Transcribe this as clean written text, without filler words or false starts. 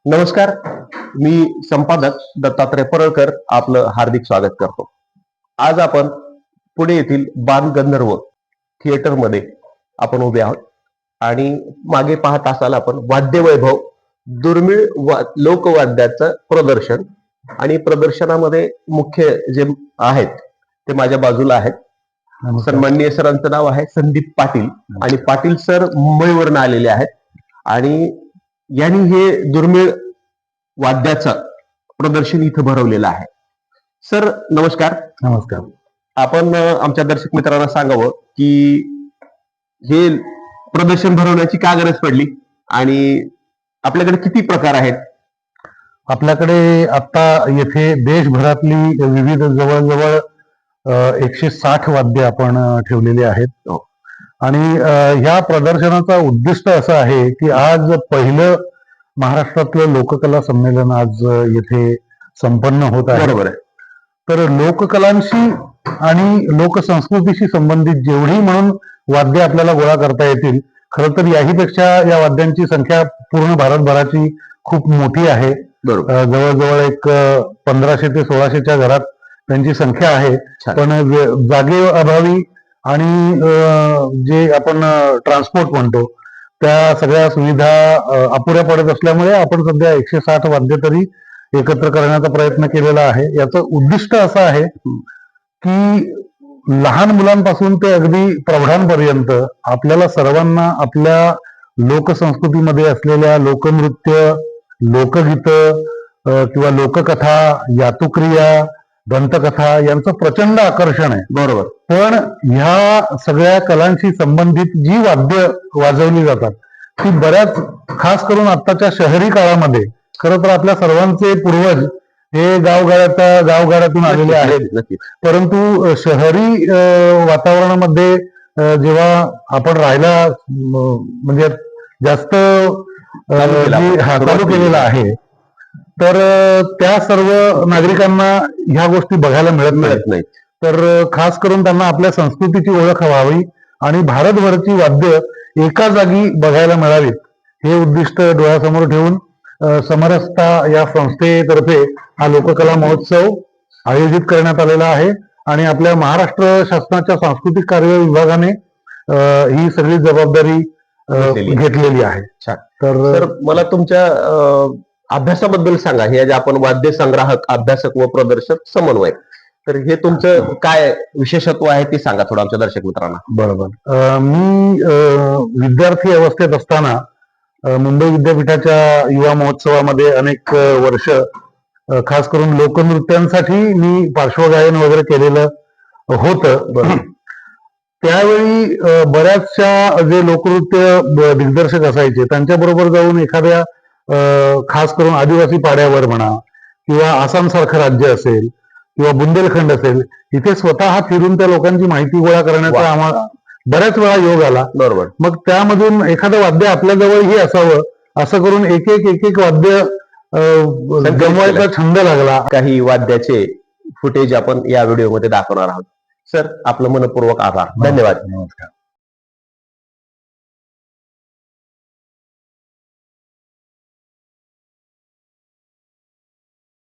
नमस्कार. मी संपादक दत्तात्रय परळकर आपलं हार्दिक स्वागत करतो. आज आपण पुणे येथील बालगंधर्व थिएटरमध्ये आपण उभे आहोत आणि मागे पाहत असाल आपण वाद्यवैभव दुर्मिळ लोकवाद्याचं प्रदर्शन आणि प्रदर्शनामध्ये मुख्य जे आहेत ते माझ्या बाजूला आहेत. सन्माननीय सरांचं नाव आहे संदीप पाटील आणि पाटील सर मुंबईवरून आलेले आहेत आणि यांनी हे दुर्मिळ वाद्याचं प्रदर्शन इथं भरवलेलं आहे. सर नमस्कार. नमस्कार. आपण आमच्या दर्शक मित्रांना सांगावं की हे प्रदर्शन भरवण्याची का गरज पडली आणि आपल्याकडे किती प्रकार आहेत? आपल्याकडे आता येथे देशभरातली विविध जवळजवळ 160 वाद्य आपण ठेवलेली आहेत आणि ह्या प्रदर्शनाचा उद्दिष्ट असं आहे की आज पहिलं महाराष्ट्रातलं लोककला संमेलन आज येथे संपन्न होत आहे. बरोबर आहे. तर लोककलांशी आणि लोकसंस्कृतीशी संबंधित जेवढी म्हणून वाद्य आपल्याला गोळा करता येतील, खरं तर याहीपेक्षा या वाद्यांची संख्या पूर्ण भारतभराची खूप मोठी आहे. जवळजवळ एक 1500 ते 1600च्या घरात त्यांची संख्या आहे. पण जागे अभावी आणि जे आपण ट्रान्सपोर्ट म्हणतो त्या सगळ्या सुविधा अपुऱ्या पडत असल्यामुळे आपण सध्या 160 वाद्य तरी एकत्र करण्याचा प्रयत्न केलेला आहे. याचं उद्दिष्ट असं आहे की लहान मुलांपासून ते अगदी प्रौढांपर्यंत आपल्याला सर्वांना आपल्या लोकसंस्कृतीमध्ये असलेल्या लोकनृत्य, लोकगीत किंवा लोककथा, यातुक्रिया, दंतकथा यांचं प्रचंड आकर्षण आहे. बरोबर. पण ह्या सगळ्या कलांशी संबंधित जी वाद्य वाजवली जातात ती बऱ्याच खास करून आत्ताच्या शहरी काळामध्ये खरं तर आपल्या सर्वांचे पूर्वज हे गावगाड्यातून आलेले आहेत. परंतु शहरी वातावरणामध्ये जेव्हा आपण राहायला म्हणजे जास्त चालू केलेला आहे तर त्या सर्व नागरिकांना ह्या गोष्टी बघायला मिळत नाही. तर खास करून त्यांना आपल्या संस्कृतीची ओळख व्हावी आणि भारतभरची वाद्य एका जागी बघायला मिळावीत हे उद्दिष्ट डोळ्यासमोर ठेवून समरसता या संस्थेतर्फे हा लोककला महोत्सव आयोजित करण्यात आलेला आहे आणि आपल्या महाराष्ट्र शासनाच्या सांस्कृतिक कार्य विभागाने ही सगळी जबाबदारी घेतलेली आहे. तर मला तुमच्या अभ्यासाबद्दल सांगा. हे जे आपण वाद्य संग्राहक, अभ्यासक व प्रदर्शक समन्वयक, तर हे तुमचं काय विशेषत्व आहे ते सांगा थोडं आमच्या दर्शक मित्रांना. बरोबर. मी विद्यार्थी अवस्थेत असताना मुंबई विद्यापीठाच्या युवा महोत्सवामध्ये अनेक वर्ष खास करून लोकनृत्यांसाठी मी पार्श्वगायन वगैरे केलेलं होतं. त्यावेळी बऱ्याचशा जे लोकनृत्य दिग्दर्शक असायचे त्यांच्याबरोबर जाऊन एखाद्या खास करून आदिवासी पाड्यावर म्हणा किंवा आसाम सारखं राज्य असेल किंवा बुंदेलखंड असेल, इथे स्वतः फिरून त्या लोकांची माहिती गोळा करण्याचा आम्हाला बऱ्याच वेळा योग आला. बरोबर. मग त्यामधून एखादं वाद्य आपल्या जवळही असावं असं करून एक एक वाद्य जमवायचा छंद लागला. काही वाद्याचे फुटेज आपण या व्हिडिओमध्ये दाखवणार आहोत. सर आपलं मनपूर्वक आभार. धन्यवाद. नमस्कार.